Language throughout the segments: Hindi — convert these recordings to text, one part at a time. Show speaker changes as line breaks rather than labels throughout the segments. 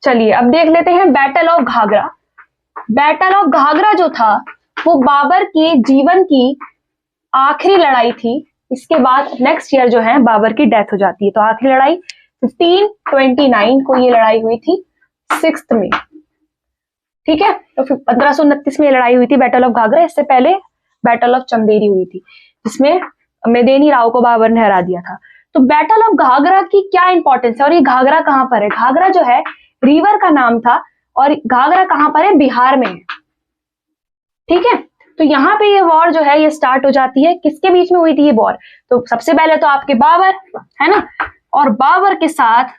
चलिए अब देख लेते हैं battle of Ghaghra. Battle of Ghaghra जो था वो बाबर के जीवन की आखिरी लड़ाई थी। इसके बाद नेक्स्ट ईयर जो है बाबर की डेथ हो जाती है। तो आखिरी लड़ाई 1529 को ये लड़ाई हुई थी 6 में, ठीक है। तो 1529 में ये लड़ाई हुई थी बैटल ऑफ घाघरा। इससे पहले बैटल ऑफ चंदेरी हुई थी जिसमें मेदिनी राव को बाबर ने हरा दिया था। तो बैटल ऑफ घाघरा की क्या इंपॉर्टेंस है और ये घाघरा कहां पर है? घाघरा जो है रिवर का नाम था और घाघरा कहां पर है? बिहार में है, ठीक है। तो यहाँ पे ये वॉर जो है ये स्टार्ट हो जाती है। किसके बीच में हुई थी ये वॉर? तो सबसे पहले तो आपके बाबर है ना, और बाबर के साथ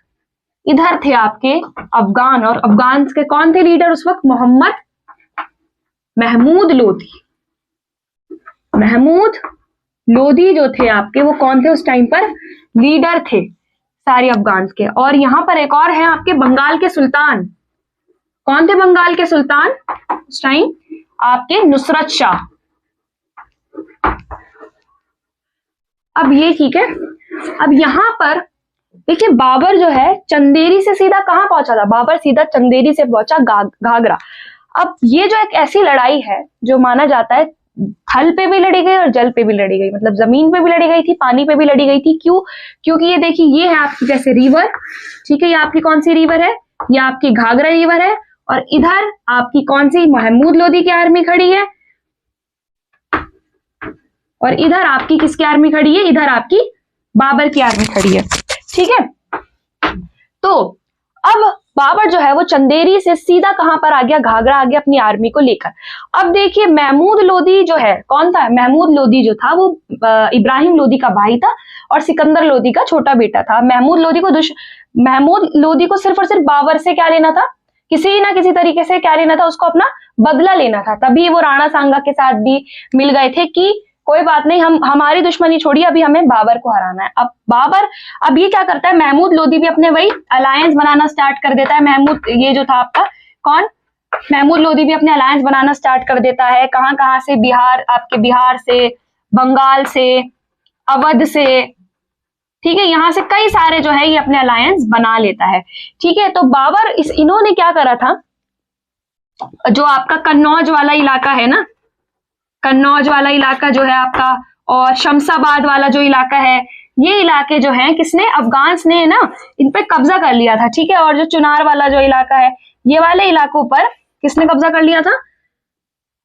इधर थे आपके अफगान, और अफगान के कौन थे लीडर उस वक्त? मोहम्मद महमूद लोधी। महमूद लोधी जो थे आपके वो कौन थे उस टाइम पर? लीडर थे सारे अफगान के। और यहाँ पर एक और है आपके बंगाल के सुल्तान। कौन थे बंगाल के सुल्तान उस टाइम? आपके नुसरत शाह। अब ये ठीक है। अब यहां पर देखिए बाबर जो है चंदेरी से सीधा कहां पहुंचा था? बाबर सीधा चंदेरी से पहुंचा घाघरा। अब ये जो एक ऐसी लड़ाई है जो माना जाता है थल पे भी लड़ी गई और जल पे भी लड़ी गई, मतलब जमीन पे भी लड़ी गई थी, पानी पे भी लड़ी गई थी। क्यों? क्योंकि ये देखिए ये है आपकी जैसे रिवर, ठीक है। ये आपकी कौन सी रिवर है? ये आपकी घाघरा रिवर है। और इधर आपकी कौन सी? महमूद लोधी की आर्मी खड़ी है। और इधर आपकी किसकी आर्मी खड़ी है? इधर आपकी बाबर की आर्मी खड़ी है, ठीक है। तो अब बाबर जो है वो चंदेरी से सीधा कहां पर आ गया? घाघरा आ गया अपनी आर्मी को लेकर। अब देखिए महमूद लोधी जो है कौन था? महमूद लोधी जो था वो इब्राहिम लोधी का भाई था और सिकंदर लोधी का छोटा बेटा था। महमूद लोधी को सिर्फ और सिर्फ बाबर से क्या लेना था? किसी ना किसी तरीके से क्या लेना था? उसको अपना बदला लेना था। तभी वो राणा सांगा के साथ भी मिल गए थे कि कोई बात नहीं, हम हमारी दुश्मनी छोड़िए, अभी हमें बाबर को हराना है। अब बाबर अब ये क्या करता है? महमूद लोधी भी अपने वही अलायंस बनाना स्टार्ट कर देता है। महमूद ये जो था आपका कौन? महमूद लोधी भी अपने अलायंस बनाना स्टार्ट कर देता है। कहां कहां से? बिहार, आपके बिहार से, बंगाल से, अवध से, ठीक है। यहां से कई सारे जो है ये अपने अलायंस बना लेता है, ठीक है। तो बाबर इन्होंने क्या करा था? जो आपका कन्नौज वाला इलाका है ना, कन्नौज वाला इलाका जो है आपका, और शमशाबाद वाला जो इलाका है, ये इलाके जो हैं किसने? अफगान्स ने ना इन पे कब्जा कर लिया था, ठीक है। और जो चुनार वाला जो इलाका है, ये वाले इलाकों पर किसने कब्जा कर लिया था?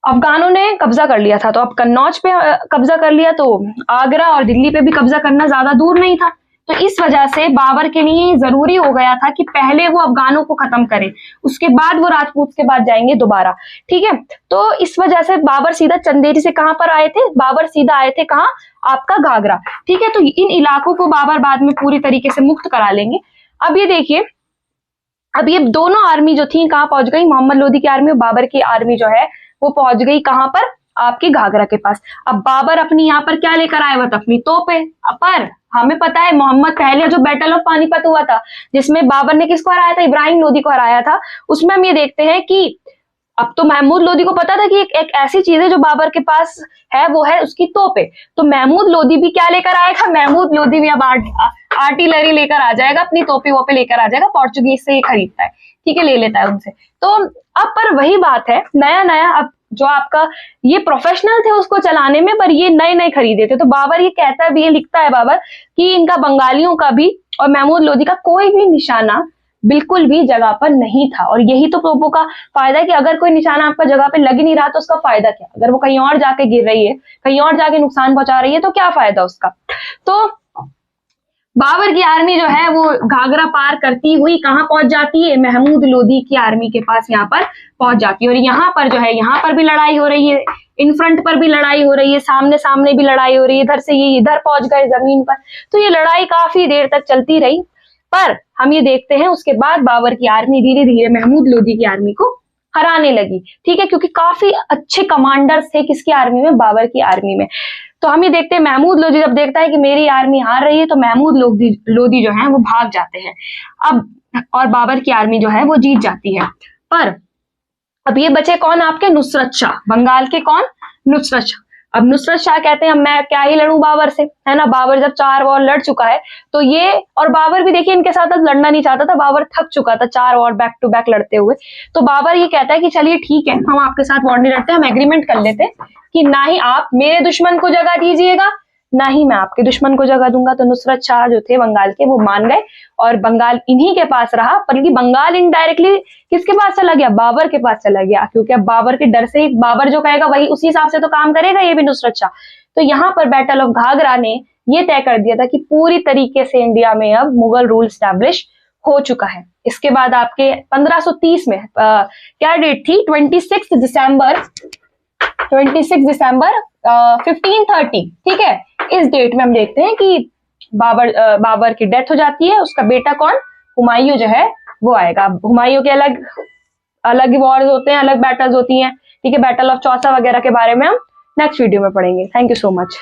अफगानों ने कब्जा कर लिया था। तो अब कन्नौज पे कब्जा कर लिया तो आगरा और दिल्ली पे भी कब्जा करना ज्यादा दूर नहीं था। तो इस वजह से बाबर के लिए जरूरी हो गया था कि पहले वो अफगानों को खत्म करें, उसके बाद वो राजपूत के बाद जाएंगे दोबारा, ठीक है। तो इस वजह से बाबर सीधा चंदेरी से कहां पर आए थे? बाबर सीधा आए थे कहां? आपका घाघरा, ठीक है। तो इन इलाकों को बाबर बाद में पूरी तरीके से मुक्त करा लेंगे। अब ये देखिए, अब ये दोनों आर्मी जो थी कहां पहुंच गई? मोहम्मद लोधी की आर्मी और बाबर की आर्मी जो है वो पहुंच गई कहां पर? आपके घाघरा के पास। अब बाबर अपनी यहाँ पर क्या लेकर आए? वह अपनी तोपे। पर हमें पता है मोहम्मद पहले जो बैटल ऑफ पानीपत हुआ था जिसमें बाबर ने किसको हराया था? इब्राहिम लोधी को हराया था। उसमें हम ये देखते हैं कि अब तो महमूद लोधी को पता था कि एक ऐसी चीज है जो बाबर के पास है, वो है उसकी तोपे। तो महमूद लोधी भी क्या लेकर आएगा? महमूद लोधी भी अब आर्टिलरी लेकर आ जाएगा, अपनी तोपे वोपे लेकर आ जाएगा। पोर्चुगीज से ये खरीदता है, ठीक है, ले लेता है उनसे। तो अब पर वही बात है, नया नया अब जो आपका ये प्रोफेशनल थे उसको चलाने में, पर ये नए नए खरीदे थे। तो बाबर ये कहता भी है, लिखता है बाबर कि इनका बंगालियों का भी और महमूद लोधी का कोई भी निशाना बिल्कुल भी जगह पर नहीं था। और यही तो तोपों का फायदा है कि अगर कोई निशाना आपका जगह पे लग ही नहीं रहा तो उसका फायदा क्या? अगर वो कहीं और जाके गिर रही है, कहीं और जाके नुकसान पहुंचा रही है, तो क्या फायदा उसका? तो बाबर की आर्मी जो है वो घाघरा पार करती हुई कहां पहुंच जाती है? महमूद लोधी की आर्मी के पास यहाँ पर पहुंच जाती है। और यहाँ पर जो है यहाँ पर भी लड़ाई हो रही है, इन फ्रंट पर भी लड़ाई हो रही है, सामने सामने भी लड़ाई हो रही है, इधर से ये इधर पहुंच गए जमीन पर। तो ये लड़ाई काफी देर तक चलती रही। पर हम ये देखते हैं उसके बाद बाबर की आर्मी धीरे धीरे महमूद लोधी की आर्मी को हराने लगी, ठीक है, क्योंकि काफी अच्छे कमांडर्स थे किसकी आर्मी में? बाबर की आर्मी में। तो हम ये देखते हैं महमूद लोधी जब देखता है कि मेरी आर्मी हार रही है तो महमूद लोधी जो है वो भाग जाते हैं अब, और बाबर की आर्मी जो है वो जीत जाती है। पर अब ये बचे कौन? आपके नुसरत शाह, बंगाल के कौन? नुसरत शाह। अब नुसरत शाह कहते हैं मैं क्या ही लड़ूं बाबर से, है ना। बाबर जब 4 वॉर लड़ चुका है तो ये, और बाबर भी देखिए इनके साथ अब लड़ना नहीं चाहता था, बाबर थक चुका था 4 वॉर बैक टू बैक लड़ते हुए। तो बाबर ये कहता है कि चलिए ठीक है, हम आपके साथ वॉर नहीं लड़ते, हम एग्रीमेंट कर लेते हैं कि ना ही आप मेरे दुश्मन को जगह दीजिएगा, ना ही मैं आपके दुश्मन को जगह दूंगा। तो नुसरत शाह जो थे बंगाल के, वो मान गए और बंगाल इन्हीं के पास रहा। बल्कि बंगाल इनडायरेक्टली किसके पास चला गया, बाबर के पास चला गया, क्योंकि अब बाबर के डर से ही, बाबर जो कहेगा वही उसी हिसाब से तो काम करेगा ये भी नुसरत शाह। तो यहाँ पर बैटल ऑफ घाघरा ने ये तय कर दिया था कि पूरी तरीके से इंडिया में अब मुगल रूल स्टैब्लिश हो चुका है। इसके बाद आपके 1530 में क्या डेट थी, 26 दिसंबर 1530, ठीक है। इस डेट में हम देखते हैं कि बाबर की डेथ हो जाती है। उसका बेटा कौन, हुमायूं जो है वो आएगा। हुमायूं के अलग अलग वॉर्स होते हैं, अलग बैटल्स होती हैं, ठीक है। बैटल ऑफ चौसा वगैरह के बारे में हम नेक्स्ट वीडियो में पढ़ेंगे। Thank you so much.